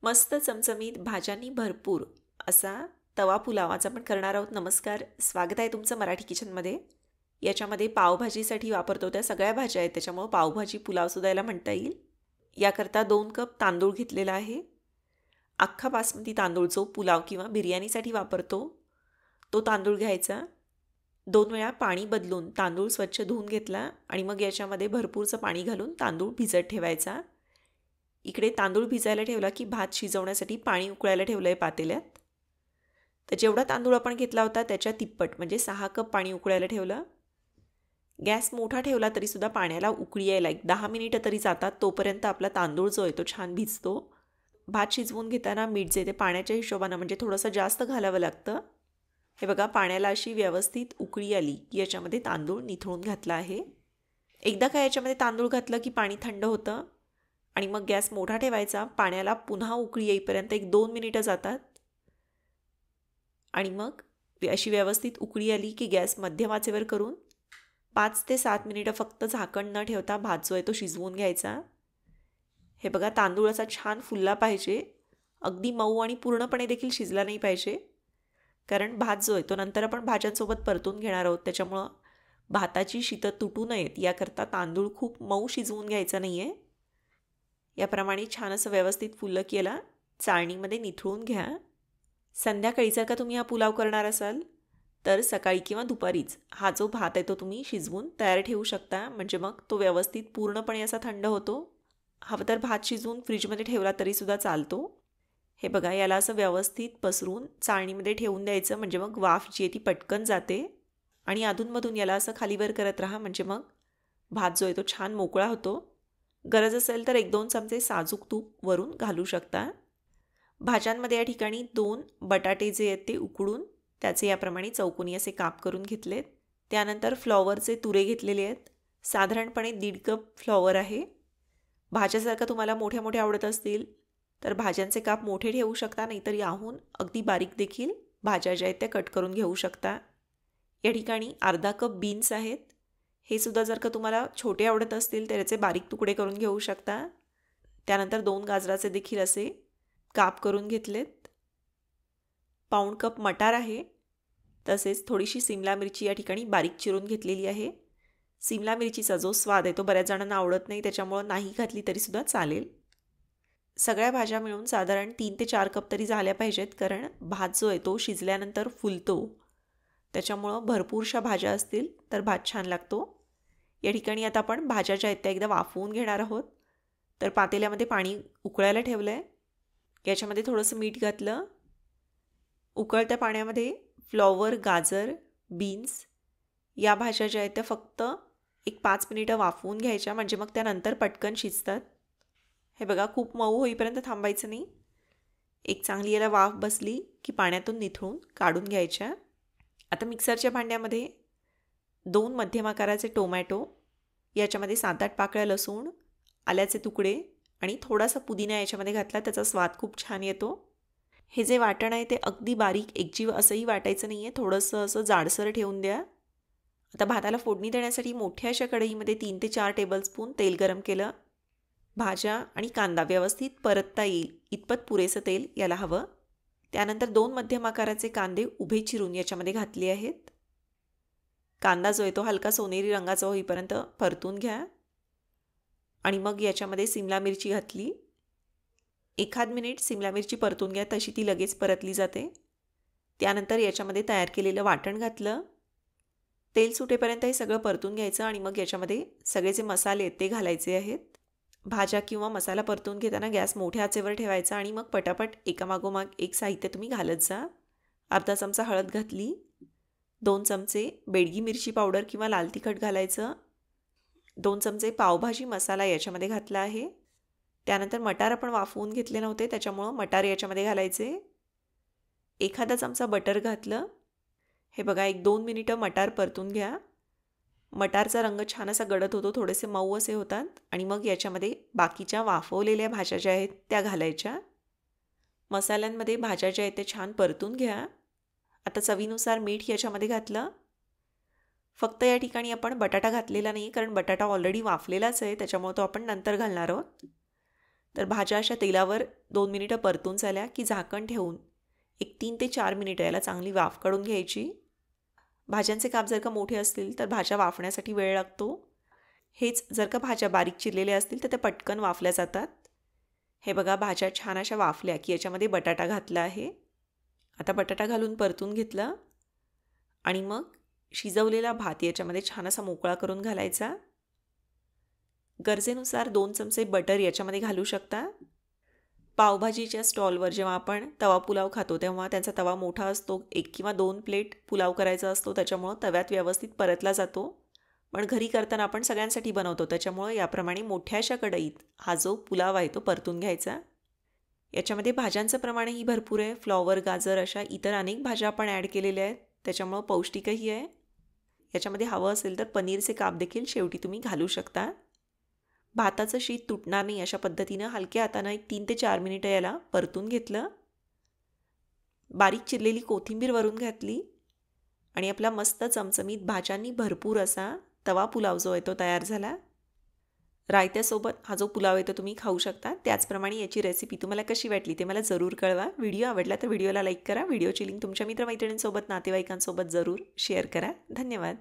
मस्त चमचमीत भाज्यांनी भरपूर असा तवा पुलाव आज आपण करणार आहोत. नमस्कार, स्वागत आहे तुमचं मराठी किचनमध्ये. याच्यामध्ये पावभाजीसाठी वापरतो त्या सगळ्या भाज्या आहेत, त्याच्यामुळे पावभाजी पुलावसुद्धा याला म्हणता येईल. याकरता 2 कप तांदूळ घेतलेला आहे. अख्खा बासमती तांदूळ जो पुलाव किंवा बिर्याणीसाठी वापरतो तो तांदूळ घ्यायचा. 2 वेळा पाणी बदलून तांदूळ स्वच्छ धुवून घेतला आणि मग याच्यामध्ये भरपूरचं पाणी घालून तांदूळ भिजत ठेवायचा. इकडे तांदूळ भिजायला ठेवला की भात शिजवण्यासाठी पाणी उकळायला ठेवलं आहे पातेल्यात. तर जेवढा तांदूळ आपण घेतला होता त्याच्या तिप्पट म्हणजे 6 कप पाणी उकळायला ठेवलं. गॅस मोठा ठेवला तरीसुद्धा पाण्याला उकळी यायला 10 मिनिटं तरी जातात. तोपर्यंत आपला तांदूळ जो आहे तो छान भिजतो. भात शिजवून घेताना मीठ जे ते पाण्याच्या हिशोबानं म्हणजे थोडंसं जास्त घालावं लागतं. हे बघा, पाण्याला अशी व्यवस्थित उकळी आली की याच्यामध्ये तांदूळ निथळून घातला आहे. एकदा का याच्यामध्ये तांदूळ घातलं की पाणी थंड होतं आणि मग गॅस मोठा ठेवायचा. पाण्याला पुन्हा उकळी येईपर्यंत 1-2 मिनिटं जातात आणि मग अशी व्यवस्थित उकळी आली की गॅस मध्यम आचेवर करून 5 ते 7 मिनिटं फक्त झाकण न ठेवता भात जो आहे तो शिजवून घ्यायचा. हे बघा, तांदूळ असा छान फुलला पाहिजे, अगदी मऊ आणि पूर्णपणे देखील शिजला नाही पाहिजे, कारण भात जो आहे तो नंतर आपण भाज्यांसोबत परतून घेणार आहोत. त्याच्यामुळं भाताची शीतं तुटू नयेत याकरता तांदूळ खूप मऊ शिजवून घ्यायचा नाही आहे. याप्रमाणे छान असं व्यवस्थित फुललं की याला चाळणीमध्ये निथळून घ्या. संध्याकाळी जर का तुम्ही हा पुलाव करणार असाल तर सकाळी किंवा दुपारीच हा जो भात आहे तो तुम्ही शिजवून तयार ठेवू शकता, म्हणजे मग तो व्यवस्थित पूर्णपणे असा थंड होतो. हवं तर भात शिजवून फ्रीजमध्ये ठेवला तरीसुद्धा चालतो. हे बघा, याला असं व्यवस्थित पसरून चाळणीमध्ये ठेवून द्यायचं, म्हणजे मग वाफ जी आहे ती पटकन जाते. आणि अधूनमधून याला असं खालीवर करत राहा, म्हणजे मग भात जो आहे तो छान मोकळा होतो. गरज असेल तर 1-2 चमचे साजूक तूप वरून घालू शकता. भाज्यांमध्ये या ठिकाणी 2 बटाटे जे आहेत ते उकडून त्याचे याप्रमाणे चौकोनी असे काप करून घेतलेत. त्यानंतर फ्लॉवरचे तुरे घेतलेले आहेत. साधारणपणे 1.5 कप फ्लॉवर आहे. भाज्या जर का तुम्हाला मोठ्या मोठ्या आवडत असतील तर भाज्यांचे काप मोठे ठेवू शकता, नाहीतर याहून अगदी बारीक देखील भाज्या ज्या आहेत त्या कट करून घेऊ शकता. या ठिकाणी अर्धा कप बीन्स आहेत. हे सुद्धा जर का तुम्हाला छोटे आवडत असतील तर याचे बारीक तुकडे करून घेऊ शकता. त्यानंतर 2 गाजराचे देखील असे काप करून घेतलेत. पाऊण कप मटार आहे. तसेच थोडीशी सिमला मिरची या ठिकाणी बारीक चिरून घेतलेली आहे. सिमला मिरचीचा जो स्वाद आहे तो बऱ्याच जणांना आवडत नाही, त्याच्यामुळं नाही घातली तरीसुद्धा चालेल. सगळ्या भाज्या मिळून साधारण 3 ते 4 कप तरी झाल्या पाहिजेत, कारण भात जो आहे तो शिजल्यानंतर फुलतो. त्याच्यामुळं भरपूरशा भाज्या असतील तर भात छान लागतो. या ठिकाणी आता आपण भाज्या ज्या आहेत त्या एकदा वाफवून घेणार आहोत. तर पातेल्यामध्ये पाणी उकळायला ठेवलं आहे. याच्यामध्ये थोडंसं मीठ घातलं. उकळत्या पाण्यामध्ये फ्लॉवर, गाजर, बीन्स या भाज्या ज्या आहेत त्या फक्त 5 मिनिटं वाफवून घ्यायच्या, म्हणजे मग त्यानंतर पटकन शिजतात. हे बघा, खूप मऊ होईपर्यंत थांबायचं नाही. एक चांगली याला वाफ बसली की पाण्यातून निथळून काढून घ्यायच्या. आता मिक्सरच्या भांड्यामध्ये 2 मध्यम आकाराचे टोमॅटो, याच्यामध्ये 7-8 पाकळ्या लसूण, आल्याचे तुकडे आणि थोडासा पुदिना याच्यामध्ये घातला, त्याचा स्वाद खूप छान येतो. हे जे वाटण आहे ते अगदी बारीक एकजीव असंही वाटायचं नाही आहे, थोडंसं असं जाडसर ठेवून द्या. आता भाताला फोडणी देण्यासाठी मोठ्या अशा कढईमध्ये 3 ते 4 टेबलस्पून तेल गरम केलं. भाज्या आणि कांदा व्यवस्थित परतता येईल इतपत पुरेसं तेल याला हवं. त्यानंतर 2 मध्यम आकाराचे कांदे उभे चिरून याच्यामध्ये घातले आहेत. कांदा जो आहे तो हलका सोनेरी रंगाचा होईपर्यंत परतून घ्या आणि मग याच्यामध्ये सिमला मिरची घातली. 1 मिनिट सिमला मिरची परतून घ्या, तशी ती लगेच परतली जाते. त्यानंतर याच्यामध्ये तयार केलेलं वाटण घातलं. तेल सुटेपर्यंत हे सगळं परतून घ्यायचं आणि मग याच्यामध्ये सगळे जे मसाले आहेत ते घालायचे आहेत. भाज्या किंवा मसाला परतून घेताना गॅस मोठ्या आचेवर ठेवायचा आणि मग पटापट एकामागोमाग एक साहित्य तुम्ही घालत जा. अर्धा चमचा हळद घातली. 2 चमचे बेडगी मिरची पावडर किंवा लाल तिखट घालायचं. 2 चमचे पावभाजी मसाला याच्यामध्ये घातला आहे. त्यानंतर मटार आपण वाफवून घेतले नव्हते, त्याच्यामुळं मटार याच्यामध्ये घालायचे. एखादा चमचा बटर घातलं. हे बघा, 1-2 मिनिटं मटार परतून घ्या. मटारचा रंग छान असा गडद होतो, थोडेसे मऊ असे होतात आणि मग याच्यामध्ये बाकीच्या वाफवलेल्या भाज्या ज्या आहेत त्या घालायच्या. मसाल्यांमध्ये भाज्या ज्या आहेत ते छान परतून घ्या. आता चवीनुसार मीठ याच्यामध्ये घातलं. फक्त या ठिकाणी आपण बटाटा घातलेला नाही, कारण बटाटा ऑलरेडी वाफलेलाच आहे, त्याच्यामुळे तो आपण नंतर घालणार आहोत. तर भाज्या अशा तेलावर 2 मिनिटं परतून झाल्या की झाकण ठेवून एक 3 ते 4 मिनिटं याला चांगली वाफ काढून घ्यायची. भाज्यांचे काप जर का मोठे असतील तर भाज्या वाफण्यासाठी वेळ लागतो. हेच जर का भाज्या बारीक चिरलेल्या असतील तर त्या पटकन वाफल्या जातात. हे बघा, भाज्या छान अशा वाफल्या की याच्यामध्ये बटाटा घातला आहे. आता बटाटा घालून परतून घेतलं आणि मग शिजवलेला भात याच्यामध्ये छान असा मोकळा करून घालायचा. गरजेनुसार 2 चमचे बटर याच्यामध्ये घालू शकता. पावभाजीच्या स्टॉलवर जेव्हा आपण तवा पुलाव खातो तेव्हा त्यांचा तवा मोठा असतो. 1 किंवा 2 प्लेट पुलाव करायचा असतो, त्याच्यामुळं तव्यात व्यवस्थित परतला जातो. पण घरी करताना आपण सगळ्यांसाठी बनवतो, त्याच्यामुळं याप्रमाणे मोठ्याशा कढईत हा जो पुलाव आहे तो परतून घ्यायचा. याच्यामध्ये भाज्यांचं प्रमाणही भरपूर आहे. फ्लॉवर, गाजर अशा इतर अनेक भाज्या आपण ॲड केलेल्या आहेत, त्याच्यामुळं पौष्टिकही आहे. याच्यामध्ये हवं असेल तर पनीरचे काप देखील शेवटी तुम्ही घालू शकता. भाताचं शीत तुटणार नाही अशा पद्धतीनं हलक्या हातानं 1 3 ते 4 मिनिटं याला परतून घेतलं. बारीक चिरलेली कोथिंबीर वरून घातली आणि आपला मस्त चमचमीत भाज्यांनी भरपूर असा तवा पुलाव जो आहे तो तयार झाला. रायत्यासोबत हा जो पुलाव आहे तो तुम्ही खाऊ शकता. त्याचप्रमाणे याची रेसिपी तुम्हाला कशी वाटली ते मला जरूर कळवा. व्हिडिओ आवडला तर व्हिडिओला लाईक करा. व्हिडिओची लिंक तुमच्या मित्रमैत्रिणींसोबत, नातेवाईकांसोबत जरूर शेअर करा. धन्यवाद.